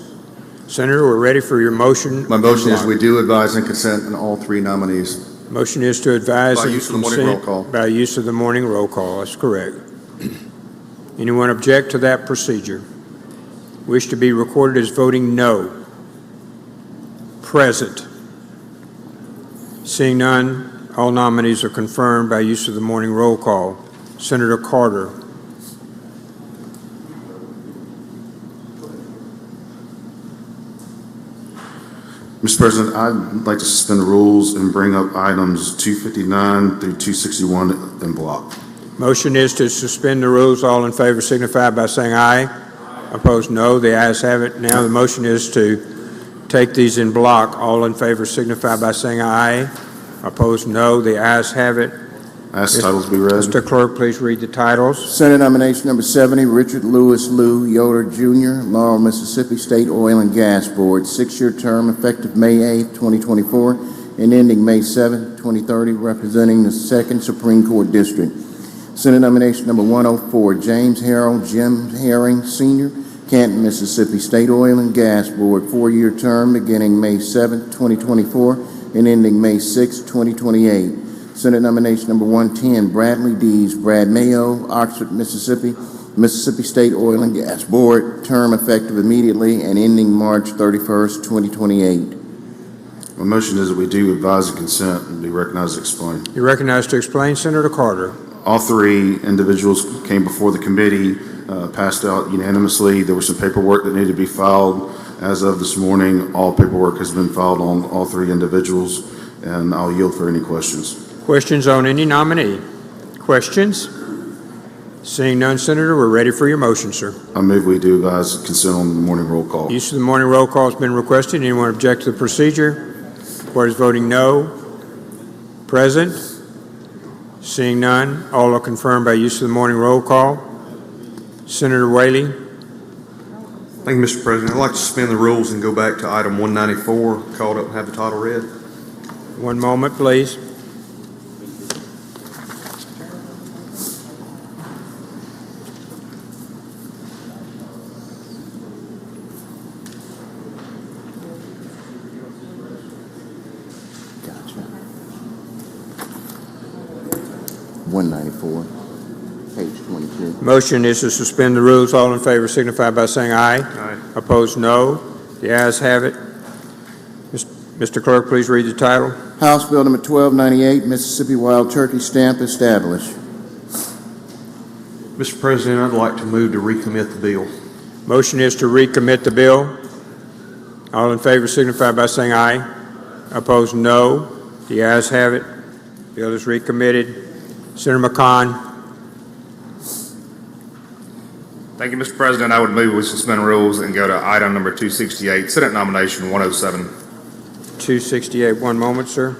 A: Senator, we're ready for your motion.
N: My motion is we do advise and consent on all three nominees.
A: Motion is to advise
N: By
A: and
N: use of the morning
A: consent
N: roll call.
A: by use of the morning roll call. That's correct. Anyone object to that procedure? Wish to be recorded as voting no? Present? Seeing none, all nominees are confirmed by use of the morning roll call. Senator Carter.
Q: Mr. President, I'd like to suspend the rules and bring up items 259 through 261 in block.
A: Motion is to suspend the rules. All in favor signify by saying aye. Opposed, no. The ayes have it. Now the motion is to take these in block. All in favor signify by saying aye. Opposed, no. The ayes have it.
Q: Ask the titles be read.
A: Mr. Clerk, please read the titles.
B: Senate nomination number 70, Richard Lewis Lew Yoder Jr., Laurel, Mississippi State Oil and Gas Board, 6-year term effective May 8, 2024, and ending May 7, 2030, representing the 2nd Supreme Court District. Senate nomination number 104, James Harold Jim Herring Sr., Canton, Mississippi State Oil and Gas Board, 4-year term beginning May 7, 2024, and ending May 6, 2028. Senate nomination number 110, Bradley Dees, Brad Mayo, Oxford, Mississippi, Mississippi State Oil and Gas Board, term effective immediately and ending March 31st, 2028.
Q: My motion is that we do advise and consent and be recognized to explain.
A: You're recognized to explain. Senator Carter.
Q: All three individuals came before the committee, passed out unanimously. There was some paperwork that needed to be filed. As of this morning, all paperwork has been filed on all three individuals, and I'll yield for any questions.
A: Questions on any nominee? Questions? Seeing none, Senator, we're ready for your motion, sir.
Q: I move we do advise and consent on the morning roll call.
A: Use of the morning roll call has been requested. Anyone object to the procedure? Court is voting no. Present? Seeing none, all are confirmed by use of the morning roll call. Senator Whaley.
J: Thank you, Mr. President. I'd like to suspend the rules and go back to item 194, called up and have the title read.
A: One moment, please.
B: Gotcha. 194, page 22.
A: Motion is to suspend the rules. All in favor signify by saying aye.
J: Aye.
A: Opposed, no. The ayes have it. Mr. Clerk, please read the title.
B: House Bill number 1298, Mississippi Wild Turkey Stamp established.
J: Mr. President, I'd like to move to recommit the bill.
A: Motion is to recommit the bill. All in favor signify by saying aye. Opposed, no. The ayes have it. Bill is recommitted. Senator McCon.
R: Thank you, Mr. President. I would move we suspend rules and go to item number 268, Senate nomination 107.
A: 268. One moment, sir.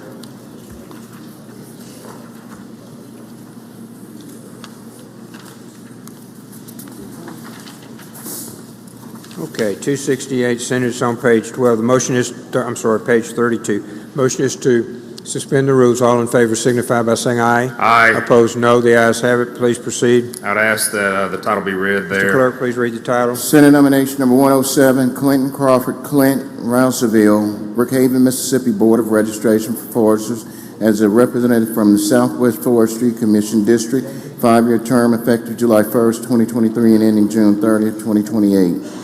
A: Okay, 268, Senate's on page 12. The motion is, page 32. Motion is to suspend the rules. All in favor signify by saying aye.
R: Aye.
A: Opposed, no. The ayes have it. Please proceed.
R: I'd ask that the title be read there.
A: Mr. Clerk, please read the title.
B: Senate nomination number 107, Clinton Crawford Clint, Rouseville, Brookhaven, Mississippi Board of Registration for Foresters as a representative from the Southwest Forestry Commission District, 5-year term effective July 1st, 2023 and ending June 30th, 2028.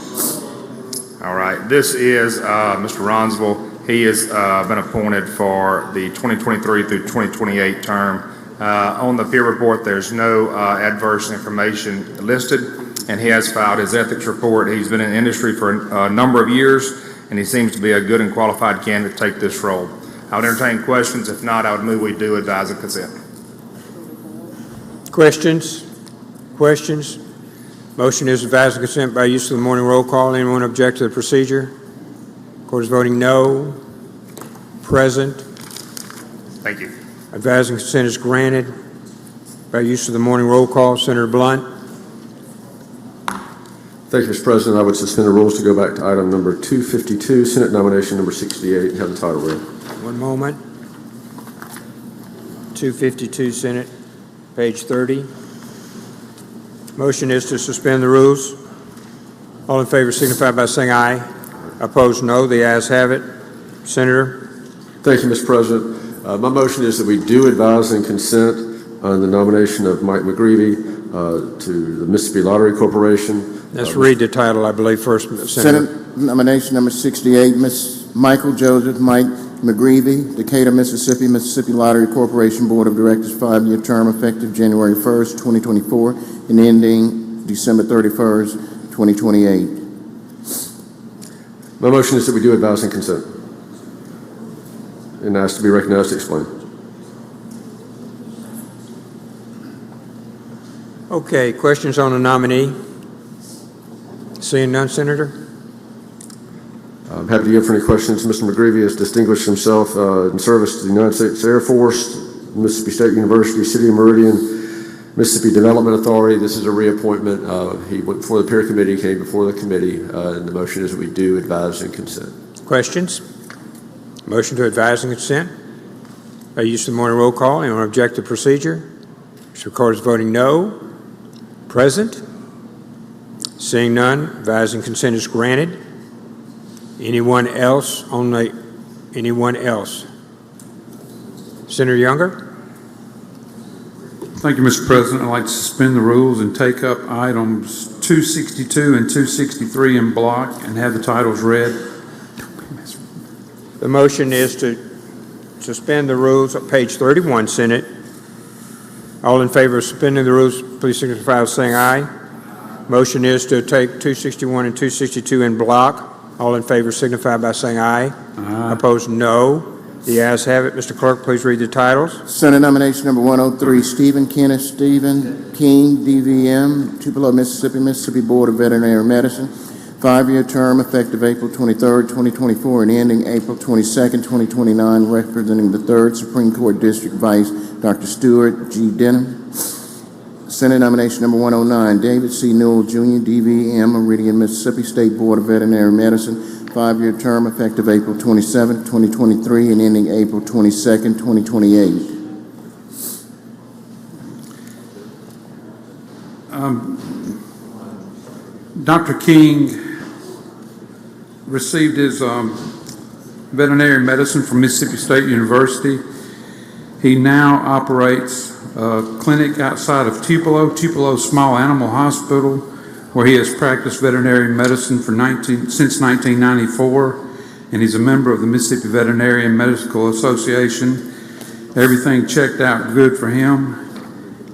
R: All right. This is Mr. Ronsville. He has been appointed for the 2023 through 2028 term. On the peer report, there's no adverse information listed, and he has filed his ethics report. He's been in the industry for a number of years, and he seems to be a good and qualified candidate to take this role. I would entertain questions. If not, I would move we do advise and consent.
A: Questions? Questions? Motion is advised and consent by use of the morning roll call. Anyone object to the procedure? Court is voting no. Present.
R: Thank you.
A: Advised and consent is granted by use of the morning roll call. Senator Blunt.
S: Thank you, Mr. President. I would suspend the rules to go back to item number 252, Senate nomination number 68, and have the title read.
A: One moment. 252, Senate, page 30. Motion is to suspend the rules. All in favor signify by saying aye. Opposed, no. The ayes have it. Senator.
S: Thank you, Mr. President. My motion is that we do advise and consent on the nomination of Mike McGreevy to the Mississippi Lottery Corporation.
A: Let's read the title, I believe, first, Senator.
B: Senate nomination number 68, Michael Joseph Mike McGreevy, Decatur, Mississippi, Mississippi Lottery Corporation Board of Directors, 5-year term effective January 1st, 2024, and ending December 31st, 2028.
S: My motion is that we do advise and consent. And ask to be recognized to explain.
A: Okay, questions on the nominee? Seeing none, Senator?
S: I'm happy to answer any questions. Mr. McGreevy has distinguished himself in service to the United States Air Force, Mississippi State University, City of Meridian, Mississippi Development Authority. This is a reappointment. He went before the peer committee, came before the committee, and the motion is that we do advise and consent.
A: Questions? Motion to advise and consent. By use of the morning roll call. Anyone object to procedure? Mr. Recorder is voting no. Present? Seeing none, advise and consent is granted. Anyone else? Anyone else? Senator Younger?
T: Thank you, Mr. President. I'd like to suspend the rules and take up items 262 and 263 in block and have the titles read.
A: The motion is to suspend the rules at page 31, Senate. All in favor of suspending the rules, please signify by saying aye. Motion is to take 261 and 262 in block. All in favor signify by saying aye.
T: Aye.
A: Opposed, no. The ayes have it. Mr. Clerk, please read the titles.
B: Senate nomination number 103, Stephen Kenneth Stephen King, DVM, Tupelo, Mississippi, Mississippi Board of Veterinary Medicine, 5-year term effective April 23rd, 2024, and ending April 22nd, 2029, representing the 3rd Supreme Court District Vice, Dr. Stuart G. Denham. Senate nomination number 109, David C. Newell, Jr., DVM, Meridian, Mississippi State Board of Veterinary Medicine, 5-year term effective April 27, 2023, and ending April 22nd, 2028.
T: Dr. King received his veterinary medicine from Mississippi State University. He now operates a clinic outside of Tupelo Small Animal Hospital, where he has practiced veterinary medicine since 1994, and he's a member of the Mississippi Veterinarian Medical Association. Everything checked out good for him.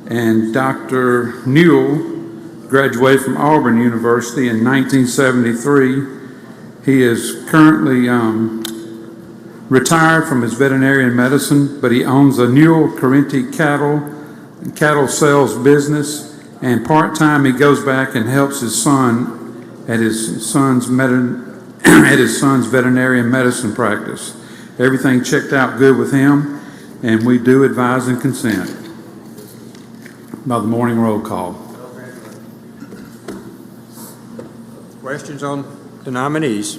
T: And Dr. Newell graduated from Auburn University in 1973. He is currently retired from his veterinarian medicine, but he owns a Newell Carenti cattle sales business, and part-time he goes back and helps his son at his son's veterinarian medicine practice. Everything checked out good with him, and we do advise and consent. By the morning roll call.
A: Questions on the nominees?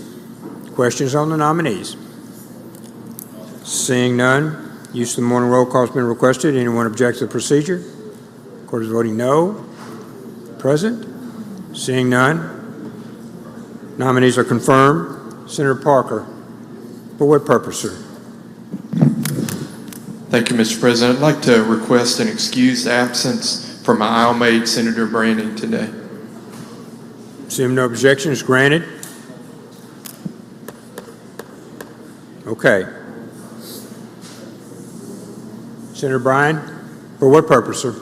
A: Questions on the nominees? Seeing none, use of the morning roll call has been requested. Anyone object to the procedure? Court is voting no. Present? Seeing none, nominees are confirmed. Senator Parker, for what purpose, sir?
U: Thank you, Mr. President. I'd like to request an excused absence for my aisle mate, Senator Branning, today.
A: Seeing no objection is granted. Okay. Senator Bryan, for what purpose, sir?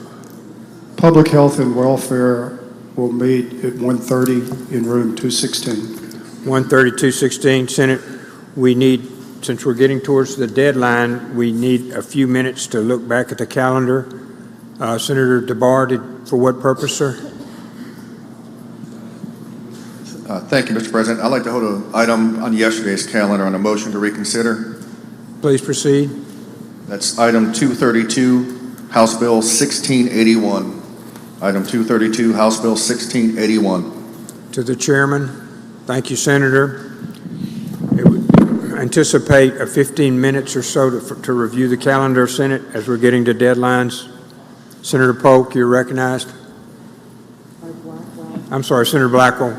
V: Public Health and Welfare will meet at 1:30 in room 216.
A: 1:30, 216. Senate, we need, since we're getting towards the deadline, we need a few minutes to look back at the calendar. Senator DeBar, for what purpose, sir?
W: Thank you, Mr. President. I'd like to hold an item on yesterday's calendar on a motion to reconsider.
A: Please proceed.
W: That's item 232, House Bill 1681. Item 232, House Bill 1681.
A: To the chairman. Thank you, Senator. It would anticipate a 15 minutes or so to review the calendar, Senate, as we're getting to deadlines. Senator Polk, you're recognized. I'm sorry, Senator Blackwell.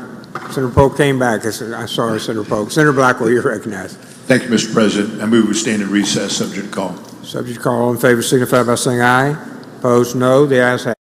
A: Senator Polk came back. I'm sorry, Senator Polk. Senator Blackwell, you're recognized.
C: Thank you, Mr. President. I move we stand in recess, subject to call.
A: Subject to call. All in favor signify by saying aye. Opposed, no. The ayes have it.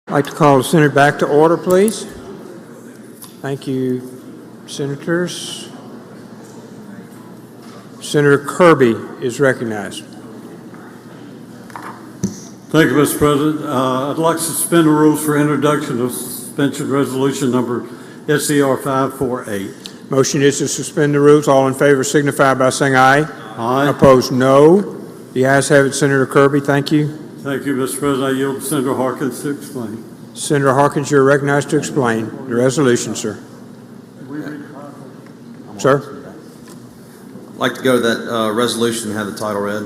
A: I'd like to call the Senate back to order, please. Thank you, Senators. Senator Kirby is recognized.
E: Thank you, Mr. President. I'd like to suspend the rules for introduction of suspension resolution number SCR 548.
A: Motion is to suspend the rules. All in favor signify by saying aye.
E: Aye.
A: Opposed, no. The ayes have it. Senator Kirby, thank you.
E: Thank you, Mr. President. I yield to Senator Harkins to explain.
A: Senator Harkins, you're recognized to explain the resolution, sir. Sir?
J: I'd like to go to that resolution and have the title read.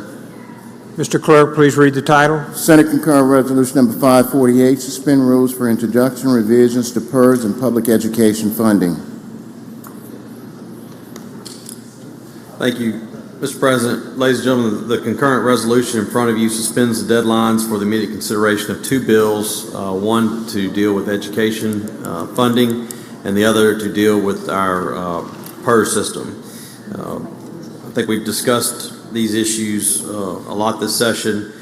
A: Mr. Clerk, please read the title.
B: Senate concurrent resolution number 548, suspend rules for introduction, revisions to PERS and public education funding.
J: Thank you, Mr. President. Ladies and gentlemen, the concurrent resolution in front of you suspends the deadlines for the immediate consideration of two bills, one to deal with education funding and the other to deal with our PERS system. I think we've discussed these issues a lot this session.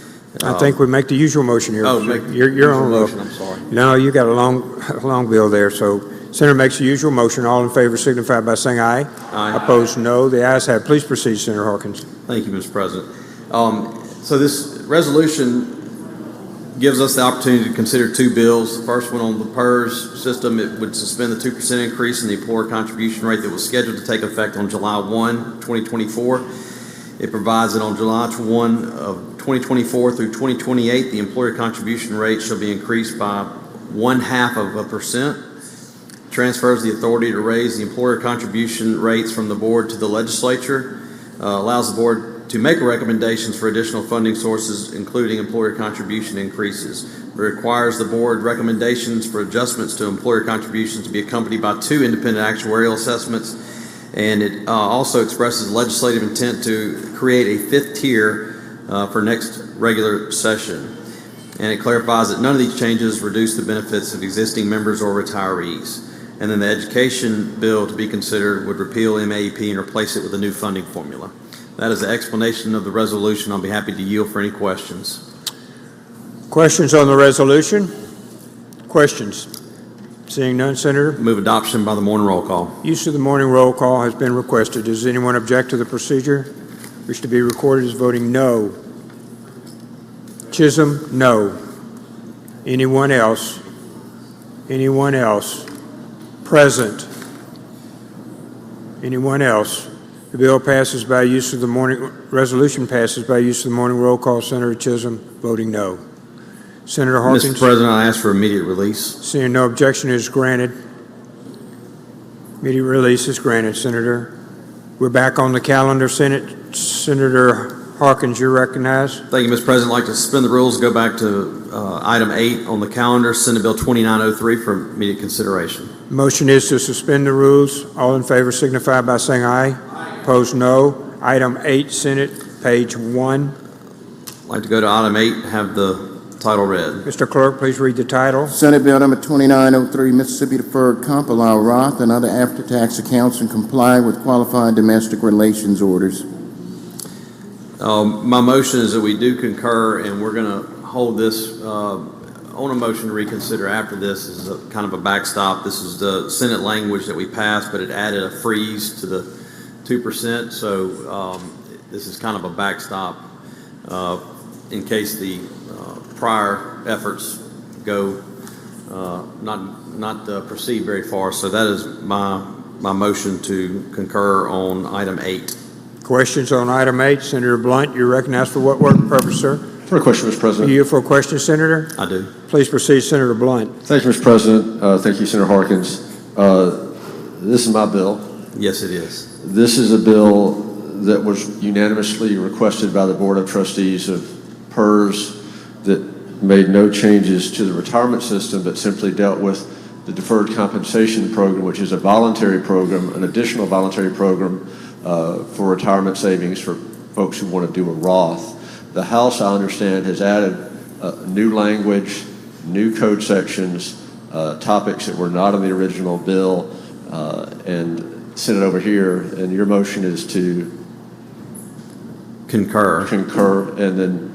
A: I think we make the usual motion here.
J: Oh,
A: you're on
J: motion, I'm sorry.
A: No, you got a long bill there. So Senator makes the usual motion. All in favor signify by saying aye.
J: Aye.
A: Opposed, no. The ayes have it. Please proceed, Senator Harkins.
J: Thank you, Mr. President. So this resolution gives us the opportunity to consider two bills. The first one on the PERS system, it would suspend the 2% increase in the employer contribution rate that was scheduled to take effect on July 1, 2024. It provides that on July 1 of 2024 through 2028, the employer contribution rate shall be increased by 0.5%. Transfers the authority to raise the employer contribution rates from the board to the legislature, allows the board to make recommendations for additional funding sources, including employer contribution increases. It requires the board recommendations for adjustments to employer contributions to be accompanied by two independent actuarial assessments, and it also expresses legislative intent to create a fifth tier for next regular session. And it clarifies that none of these changes reduce the benefits of existing members or retirees. And then the education bill to be considered would repeal MAEP and replace it with a new funding formula. That is the explanation of the resolution. I'll be happy to yield for any questions.
A: Questions on the resolution? Questions? Seeing none, Senator.
J: Move adoption by the morning roll call.
A: Use of the morning roll call has been requested. Does anyone object to the procedure? Wish to be recorded as voting no. Chisholm, no. Anyone else? Anyone else? Present. Anyone else? The bill passes by use of the resolution passes by use of the morning roll call. Senator Chisholm voting no. Senator Harkins.
J: Mr. President, I ask for immediate release.
A: Seeing no objection is granted. Immediate release is granted, Senator. We're back on the calendar, Senate. Senator Harkins, you're recognized.
J: Thank you, Mr. President. I'd like to suspend the rules, go back to item 8 on the calendar, Senate Bill 2903 for immediate consideration.
A: Motion is to suspend the rules. All in favor signify by saying aye. Opposed, no. Item 8, Senate, page 1.
J: I'd like to go to item 8 and have the title read.
A: Mr. Clerk, please read the title.
B: Senate Bill number 2903, Mississippi Deferred Comp, allow Roth and other after-tax accounts and comply with qualified domestic relations orders.
J: My motion is that we do concur, and we're going to hold this on a motion to reconsider after this. This is a kind of a backstop. This is the Senate language that we passed, but it added a freeze to the 2%. So this is kind of a backstop in case the prior efforts go not proceed very far. So that is my motion to concur on item 8.
A: Questions on item 8. Senator Blunt, you're recognized for what purpose, sir?
I: For a question, Mr. President.
A: You for a question, Senator?
J: I do.
A: Please proceed, Senator Blunt.
I: Thank you, Mr. President. Thank you, Senator Harkins. This is my bill.
J: Yes, it is.
I: This is a bill that was unanimously requested by the Board of Trustees of PERS that made no changes to the retirement system, but simply dealt with the deferred compensation program, which is a voluntary program, an additional voluntary program for retirement savings for folks who want to do a Roth. The House, I understand, has added new language, new code sections, topics that were not in the original bill, and sent it over here. And your motion is to
J: concur,
I: and then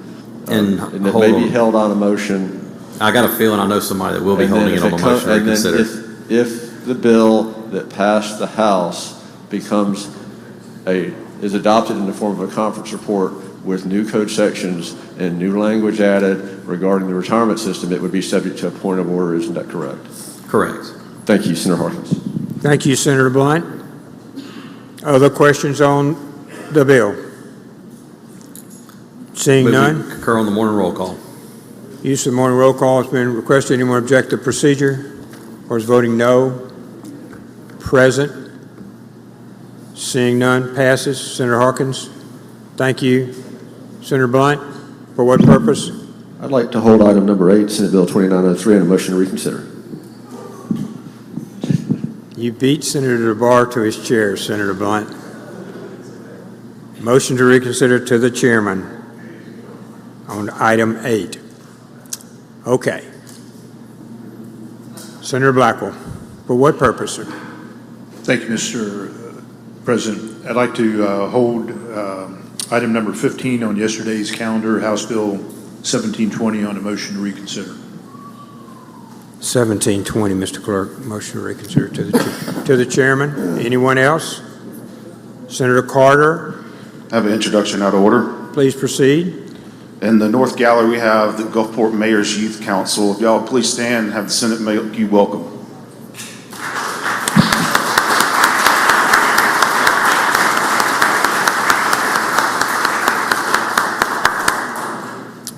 I: and it may be held on a motion
J: I got a feeling I know somebody that will be
F: And then
J: holding it
F: if
J: on a
F: co-
J: motion to
F: and then
J: reconsider.
F: If the bill that passed the House is adopted in the form of a conference report with new code sections and new language added regarding the retirement system, it would be subject to a point of order. Isn't that correct?
J: Correct.
F: Thank you, Senator Harkins.
A: Thank you, Senator Blunt. Other questions on the bill? Seeing
J: Move we
A: none,
J: concur on the morning roll call.
A: use of the morning roll call has been requested. Anyone object to procedure or is voting no? Present. Seeing none, passes. Senator Harkins, thank you. Senator Blunt, for what purpose?
F: I'd like to hold item number 8, Senate Bill 2903, on a motion to reconsider.
A: You beat Senator DeBar to his chair, Senator Blunt. Motion to reconsider to the chairman on item 8. Okay. Senator Blackwell, for what purpose, sir?
C: Thank you, Mr. President. I'd like to hold item number 15 on yesterday's calendar, House Bill 1720, on a motion to reconsider.
A: 1720, Mr. Clerk. Motion to reconsider to the chairman. Anyone else? Senator Carter.
Q: I have an introduction out of order.
A: Please proceed.
Q: In the North Gallery, we have the Gulfport Mayor's Youth Council. If y'all please stand and have the Senate make you welcome.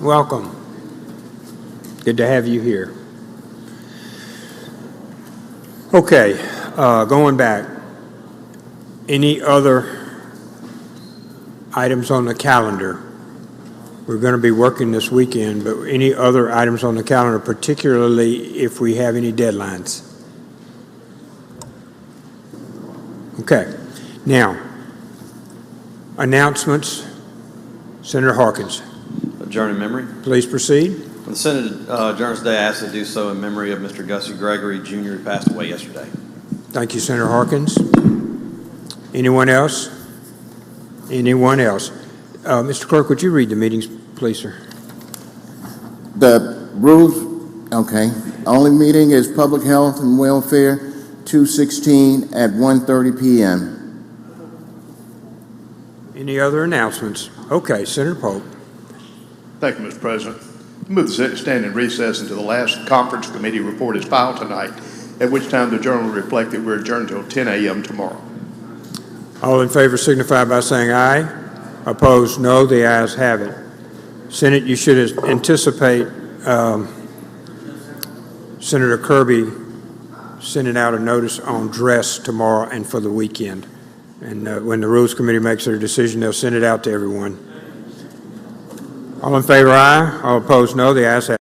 A: Welcome. Good to have you here. Okay, going back. Any other items on the calendar? We're going to be working this weekend, but any other items on the calendar, particularly if we have any deadlines? Okay. Now, announcements. Senator Harkins.
J: Adjourn in memory.
A: Please proceed.
J: When the Senate adjourns today, I ask to do so in memory of Mr. Gussie Gregory, Jr., who passed away yesterday.
A: Thank you, Senator Harkins. Anyone else? Anyone else? Mr. Clerk, would you read the meetings, please, sir?
B: The rules, okay. Only meeting is Public Health and Welfare, 2/16 at 1:30 p.m.
A: Any other announcements? Okay, Senator Pope.
C: Thank you, Mr. President. I move the Senate stand in recess until the last conference committee report is filed tonight, at which time the journal will reflect that we're adjourned until 10 a.m. tomorrow.
A: All in favor signify by saying aye. Opposed, no. The ayes have it. Senate, you should anticipate Senator Kirby sending out a notice on dress tomorrow and for the weekend. And when the Rules Committee makes their decision, they'll send it out to everyone. All in favor, aye. All opposed, no. The ayes have it.